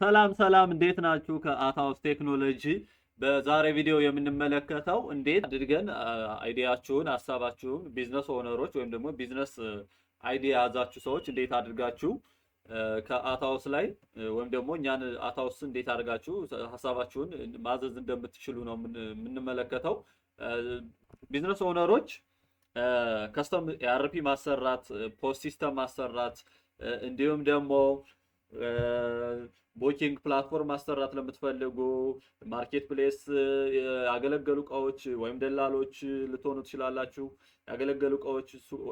ሰላም ሰላም እንዴት ናችሁ? ከአታውስ ቴክኖሎጂ በዛሬ ቪዲዮ የምንመለከተው እንዴት አድርገን አይዲያችሁን፣ ሀሳባችሁን ቢዝነስ ኦነሮች ወይም ደግሞ ቢዝነስ አይዲያ የያዛችሁ ሰዎች እንዴት አድርጋችሁ ከአታውስ ላይ ወይም ደግሞ እኛን አታውስ እንዴት አድርጋችሁ ሀሳባችሁን ማዘዝ እንደምትችሉ ነው የምንመለከተው። ቢዝነስ ኦነሮች ከስተም የአርፒ ማሰራት፣ ፖስት ሲስተም ማሰራት እንዲሁም ደግሞ ቦኪንግ ፕላትፎርም ማሰራት ለምትፈልጉ ማርኬት ፕሌስ ያገለገሉ እቃዎች ወይም ደላሎች ልትሆኑ ትችላላችሁ። ያገለገሉ እቃዎች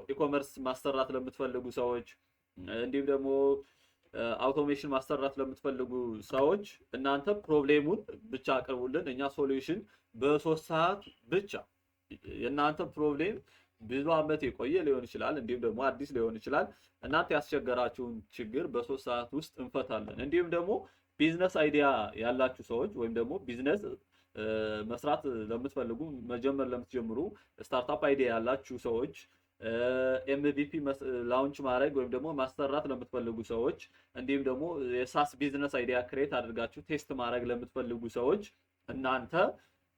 ኢኮመርስ ማሰራት ለምትፈልጉ ሰዎች እንዲሁም ደግሞ አውቶሜሽን ማሰራት ለምትፈልጉ ሰዎች እናንተ ፕሮብሌሙን ብቻ አቅርቡልን፣ እኛ ሶሉሽን በ3 ሰዓት ብቻ የእናንተ ፕሮብሌም ብዙ አመት የቆየ ሊሆን ይችላል፣ እንዲሁም ደግሞ አዲስ ሊሆን ይችላል። እናንተ ያስቸገራችሁን ችግር በ3 ሰዓት ውስጥ እንፈታለን። እንዲሁም ደግሞ ቢዝነስ አይዲያ ያላችሁ ሰዎች ወይም ደግሞ ቢዝነስ መስራት ለምትፈልጉ መጀመር ለምትጀምሩ ስታርታፕ አይዲያ ያላችሁ ሰዎች ኤምቪፒ ላውንች ማድረግ ወይም ደግሞ ማሰራት ለምትፈልጉ ሰዎች እንዲሁም ደግሞ የሳስ ቢዝነስ አይዲያ ክሬት አድርጋችሁ ቴስት ማድረግ ለምትፈልጉ ሰዎች እናንተ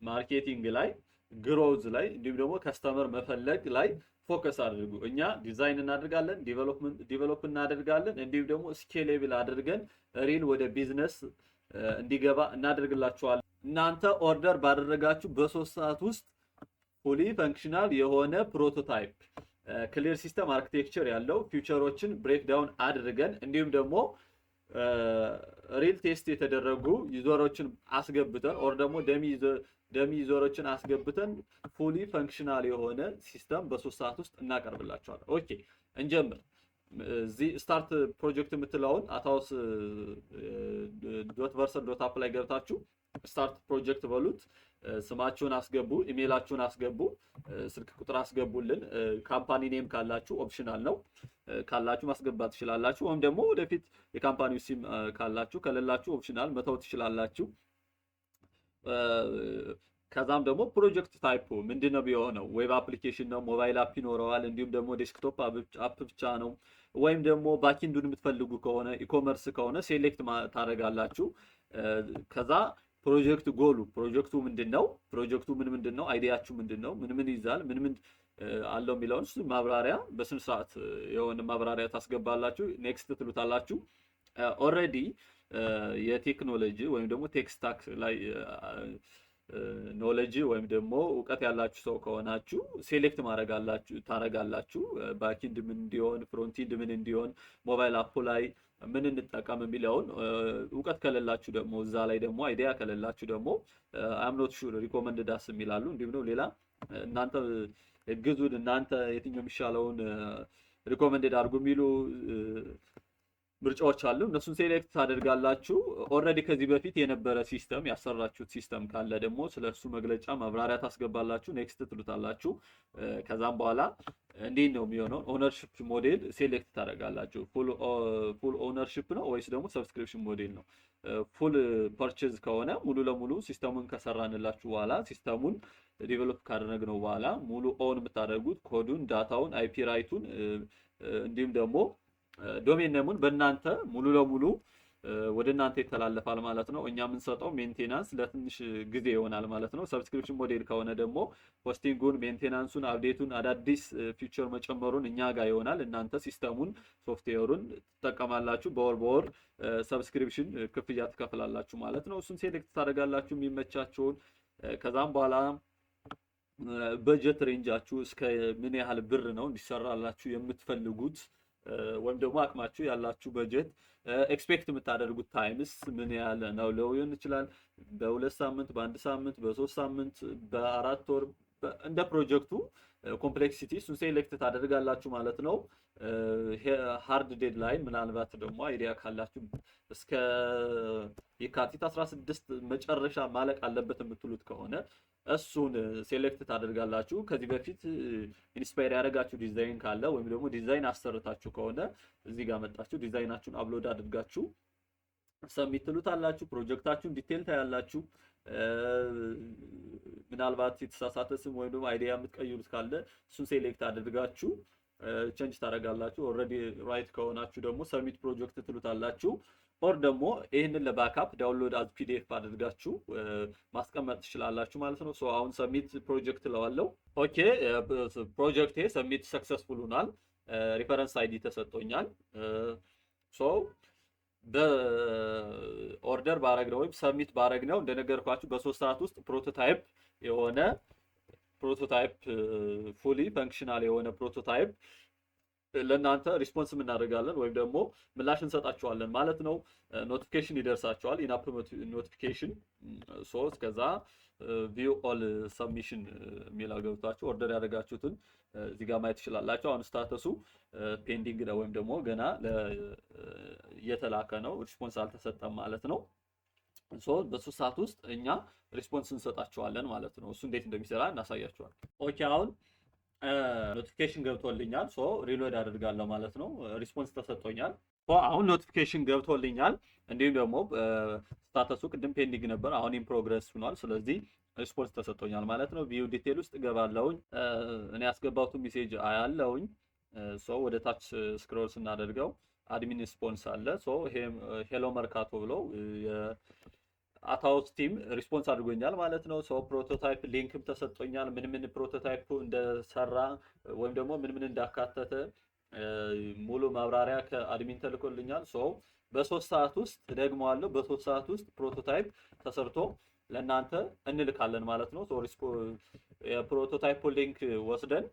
ማርኬቲንግ ላይ ግሮዝ ላይ እንዲሁም ደግሞ ከስተመር መፈለግ ላይ ፎከስ አድርጉ። እኛ ዲዛይን እናደርጋለን፣ ዲቨሎፕ እናደርጋለን፣ እንዲሁም ደግሞ ስኬሌብል አድርገን ሪል ወደ ቢዝነስ እንዲገባ እናደርግላችኋለን። እናንተ ኦርደር ባደረጋችሁ በ3 ሰዓት ውስጥ ፉሊ ፈንክሽናል የሆነ ፕሮቶታይፕ ክሊር ሲስተም አርኪቴክቸር ያለው ፊውቸሮችን ብሬክዳውን አድርገን እንዲሁም ደግሞ ሪል ቴስት የተደረጉ ዩዘሮችን አስገብተን ኦር ደግሞ ደሚ ዩዘሮችን አስገብተን ፉሊ ፈንክሽናል የሆነ ሲስተም በ3 ሰዓት ውስጥ እናቀርብላችኋለን። ኦኬ እንጀምር። እዚህ ስታርት ፕሮጀክት የምትለውን አታውስ .verser.app ላይ ገብታችሁ ስታርት ፕሮጀክት በሉት። ስማችሁን አስገቡ፣ ኢሜይላችሁን አስገቡ፣ ስልክ ቁጥር አስገቡልን። ካምፓኒ ኔም ካላችሁ ኦፕሽናል ነው፣ ካላችሁ ማስገባት ትችላላችሁ። ወይም ደግሞ ወደፊት የካምፓኒው ሲም ካላችሁ፣ ከሌላችሁ ኦፕሽናል መተው ትችላላችሁ። ከዛም ደግሞ ፕሮጀክት ታይፑ ምንድነው ቢሆነው? ዌብ አፕሊኬሽን ነው፣ ሞባይል አፕ ይኖረዋል፣ እንዲሁም ደግሞ ዴስክቶፕ አፕ ብቻ ነው። ወይም ደግሞ ባኪንዱን የምትፈልጉ ከሆነ ኢኮመርስ ከሆነ ሴሌክት ታደርጋላችሁ። ከዛ ፕሮጀክት ጎሉ ፕሮጀክቱ ምንድነው? ፕሮጀክቱ ምንድነው? አይዲያችሁ ምንድነው? ምን ይዛል? ምን አለው የሚለውን ማብራሪያ በስነ ስርዓት የሆነ ማብራሪያ ታስገባላችሁ። ኔክስት ትሉታላችሁ። ኦልሬዲ የቴክኖሎጂ ወይም ደግሞ ቴክስታክ ላይ ኖሌጅ ወይም ደግሞ እውቀት ያላችሁ ሰው ከሆናችሁ ሴሌክት ታረጋላችሁ። ባኪንድ ምን እንዲሆን፣ ፍሮንቲንድ ምን እንዲሆን፣ ሞባይል አፕ ላይ ምን እንጠቀም የሚለውን እውቀት ከሌላችሁ ደግሞ እዛ ላይ ደግሞ አይዲያ ከሌላችሁ ደግሞ አም ኖት ሹር ሪኮመንድድ አስ የሚላሉ እንዲሁም ነው ሌላ እናንተ ግዙን፣ እናንተ የትኛው የሚሻለውን ሪኮመንድድ አድርጉ የሚሉ ምርጫዎች አሉ። እነሱን ሴሌክት ታደርጋላችሁ። ኦልሬዲ ከዚህ በፊት የነበረ ሲስተም ያሰራችሁት ሲስተም ካለ ደግሞ ስለሱ መግለጫ ማብራሪያ ታስገባላችሁ። ኔክስት ትሉታላችሁ። ከዛም በኋላ እንዴት ነው የሚሆነው? ኦነርሺፕ ሞዴል ሴሌክት ታደርጋላችሁ። ፉል ኦነርሺፕ ነው ወይስ ደግሞ ሰብስክሪፕሽን ሞዴል ነው? ፉል ፐርቼዝ ከሆነ ሙሉ ለሙሉ ሲስተሙን ከሰራንላችሁ በኋላ ሲስተሙን ዲቨሎፕ ካደረግነው በኋላ ሙሉ ኦን የምታደርጉት ኮዱን፣ ዳታውን፣ አይፒ ራይቱን እንዲሁም ደግሞ ዶሜን ኔሙን በእናንተ ሙሉ ለሙሉ ወደ እናንተ ይተላለፋል ማለት ነው። እኛ የምንሰጠው ሜንቴናንስ ለትንሽ ጊዜ ይሆናል ማለት ነው። ሰብስክሪፕሽን ሞዴል ከሆነ ደግሞ ሆስቲንጉን፣ ሜንቴናንሱን፣ አፕዴቱን፣ አዳዲስ ፊቸር መጨመሩን እኛ ጋር ይሆናል። እናንተ ሲስተሙን፣ ሶፍትዌሩን ትጠቀማላችሁ። በወር ሰብስክሪፕሽን ክፍያ ትከፍላላችሁ ማለት ነው። እሱን ሴሌክት ታደርጋላችሁ የሚመቻችሁን። ከዛም በኋላ በጀት ሬንጃችሁ እስከ ምን ያህል ብር ነው እንዲሰራላችሁ የምትፈልጉት ወይም ደግሞ አቅማችሁ ያላችሁ በጀት ኤክስፔክት የምታደርጉት ታይምስ ምን ያህል ነው ሊሆን ይችላል። በ2 ሳምንት፣ በ1 ሳምንት፣ በ3 ሳምንት፣ በ4 ወር እንደ ፕሮጀክቱ ኮምፕሌክሲቲ እሱን ሴሌክት ታደርጋላችሁ ማለት ነው። ሃርድ ዴድላይን ምናልባት ደግሞ አይዲያ ካላችሁ እስከ የካቲት 16 መጨረሻ ማለቅ አለበት የምትሉት ከሆነ እሱን ሴሌክት ታደርጋላችሁ። ከዚህ በፊት ኢንስፓየር ያደረጋችሁ ዲዛይን ካለ ወይም ደግሞ ዲዛይን አሰርታችሁ ከሆነ እዚህ ጋር መጣችሁ ዲዛይናችሁን አፕሎድ አድርጋችሁ ሰብሚት ትሉታላችሁ። ፕሮጀክታችሁን ዲቴል ታያላችሁ። ምናልባት የተሳሳተ ስም ወይም ደግሞ አይዲያ የምትቀይሩት ካለ እሱን ሴሌክት አድርጋችሁ ቼንጅ ታደርጋላችሁ። ኦልሬዲ ራይት ከሆናችሁ ደግሞ ሰብሚት ፕሮጀክት ትሉታላችሁ። ኦር ደግሞ ይህንን ለባካፕ ዳውንሎድ አዝ ፒዲኤፍ አድርጋችሁ ማስቀመጥ ትችላላችሁ ማለት ነው። ሶ አሁን ሰሚት ፕሮጀክት ለዋለው ኦኬ ፕሮጀክቴ ሰሚት ሰክሰስፉል ሆኗል። ሪፈረንስ አይዲ ተሰጥቶኛል። ሶ በኦርደር ባረግነው ወይም ሰሚት ባረግነው እንደነገርኳችሁ በ3 ሰዓት ውስጥ ፕሮቶታይፕ የሆነ ፕሮቶታይፕ ፉሊ ፈንክሽናል የሆነ ፕሮቶታይፕ ለእናንተ ሪስፖንስ እናደርጋለን ወይም ደግሞ ምላሽ እንሰጣችኋለን ማለት ነው። ኖቲፊኬሽን ይደርሳችኋል። ኢናፕ ኖቲፊኬሽን ሶ እስከዛ ቪው ኦል ሰብሚሽን የሚለው ገብታችሁ ኦርደር ያደረጋችሁትን እዚህ ጋር ማየት ትችላላችሁ። አሁን ስታተሱ ፔንዲንግ ነው ወይም ደግሞ ገና እየተላከ ነው፣ ሪስፖንስ አልተሰጠም ማለት ነው። ሶ በ3 ሰዓት ውስጥ እኛ ሪስፖንስ እንሰጣችኋለን ማለት ነው። እሱ እንዴት እንደሚሰራ እናሳያችኋል። ኦኬ አሁን ኖቲፊኬሽን ገብቶልኛል። ሶ ሪሎድ አድርጋለሁ ማለት ነው። ሪስፖንስ ተሰጥቶኛል። አሁን ኖቲፊኬሽን ገብቶልኛል። እንዲሁም ደግሞ ስታተሱ ቅድም ፔንዲንግ ነበር፣ አሁን ኢን ፕሮግረስ ሆኗል። ስለዚህ ሪስፖንስ ተሰጥቶኛል ማለት ነው። ቪው ዲቴል ውስጥ ገባለሁኝ። እኔ ያስገባሁትን ሜሴጅ አያለሁኝ። ሶ ወደ ታች ስክሮል ስናደርገው አድሚን ሪስፖንስ አለ። ሶ ሄሎ መርካቶ ብለው አታውስ ቲም ሪስፖንስ አድርጎኛል ማለት ነው። ሶ ፕሮቶታይፕ ሊንክም ተሰጥቶኛል። ምን ፕሮቶታይፕ እንደሰራ ወይም ደግሞ ምን እንዳካተተ ሙሉ ማብራሪያ ከአድሚን ተልኮልኛል። ሶ በ3 ሰዓት ውስጥ ደግመዋለሁ፣ በ3 ሰዓት ውስጥ ፕሮቶታይፕ ተሰርቶ ለእናንተ እንልካለን ማለት ነው። ሶ የፕሮቶታይፕ ሊንክ ወስደን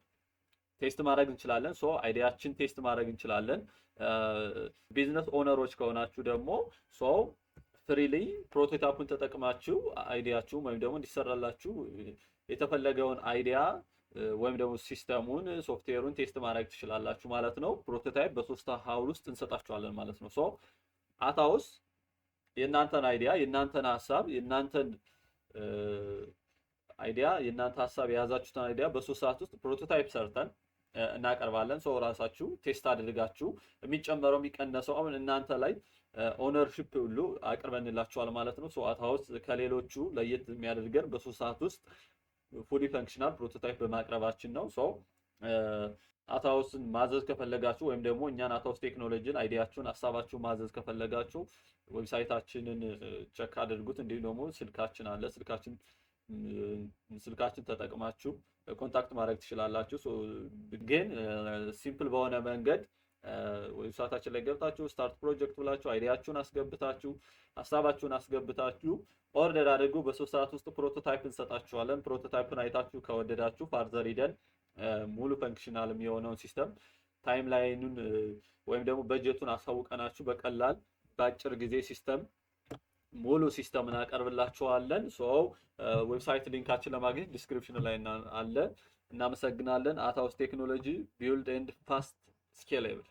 ቴስት ማድረግ እንችላለን። ሶ አይዲያችን ቴስት ማድረግ እንችላለን። ቢዝነስ ኦነሮች ከሆናችሁ ደግሞ ሶ ፍሪሊ ፕሮቶታይፑን ተጠቅማችሁ አይዲያችሁ ወይም ደግሞ እንዲሰራላችሁ የተፈለገውን አይዲያ ወይም ደግሞ ሲስተሙን ሶፍትዌሩን ቴስት ማድረግ ትችላላችሁ ማለት ነው። ፕሮቶታይፕ በ3 ሀውር ውስጥ እንሰጣችኋለን ማለት ነው። ሶ አታውስ የእናንተን አይዲያ የእናንተን ሀሳብ የእናንተን አይዲያ የእናንተ ሀሳብ የያዛችሁትን አይዲያ በ3 ሰዓት ውስጥ ፕሮቶታይፕ ሰርተን እናቀርባለን። ሶ ራሳችሁ ቴስት አድርጋችሁ የሚጨመረው የሚቀነሰው አሁን እናንተ ላይ ኦነርሺፕ ሁሉ አቅርበንላችኋል ማለት ነው። ሶ አታውስ ከሌሎቹ ለየት የሚያደርገን በ3 ሰዓት ውስጥ ፉሊ ፈንክሽናል ፕሮቶታይፕ በማቅረባችን ነው። ሶ አታውስን ማዘዝ ከፈለጋችሁ ወይም ደግሞ እኛን አታውስ ቴክኖሎጂን አይዲያችሁን ሀሳባችሁ ማዘዝ ከፈለጋችሁ ዌብሳይታችንን ቸክ አድርጉት። እንዲሁም ደግሞ ስልካችን አለ። ስልካችን ተጠቅማችሁ ኮንታክት ማድረግ ትችላላችሁ። ግን ሲምፕል በሆነ መንገድ ዌብሳይታችን ላይ ገብታችሁ ስታርት ፕሮጀክት ብላችሁ አይዲያችሁን አስገብታችሁ ሀሳባችሁን አስገብታችሁ ኦርደር አድርጉ። በ3 ሰዓት ውስጥ ፕሮቶታይፕ እንሰጣችኋለን። ፕሮቶታይፕን አይታችሁ ከወደዳችሁ ፋርዘር ሂደን ሙሉ ፈንክሽናል የሚሆነውን ሲስተም ታይም ላይኑን ወይም ደግሞ በጀቱን አሳውቀናችሁ በቀላል በአጭር ጊዜ ሲስተም ሙሉ ሲስተም እናቀርብላችኋለን። ሶ ዌብሳይት ሊንካችን ለማግኘት ዲስክሪፕሽን ላይ አለ። እናመሰግናለን። አታውስ ቴክኖሎጂ ቢልድ ኤንድ ፋስት ስኬሌብል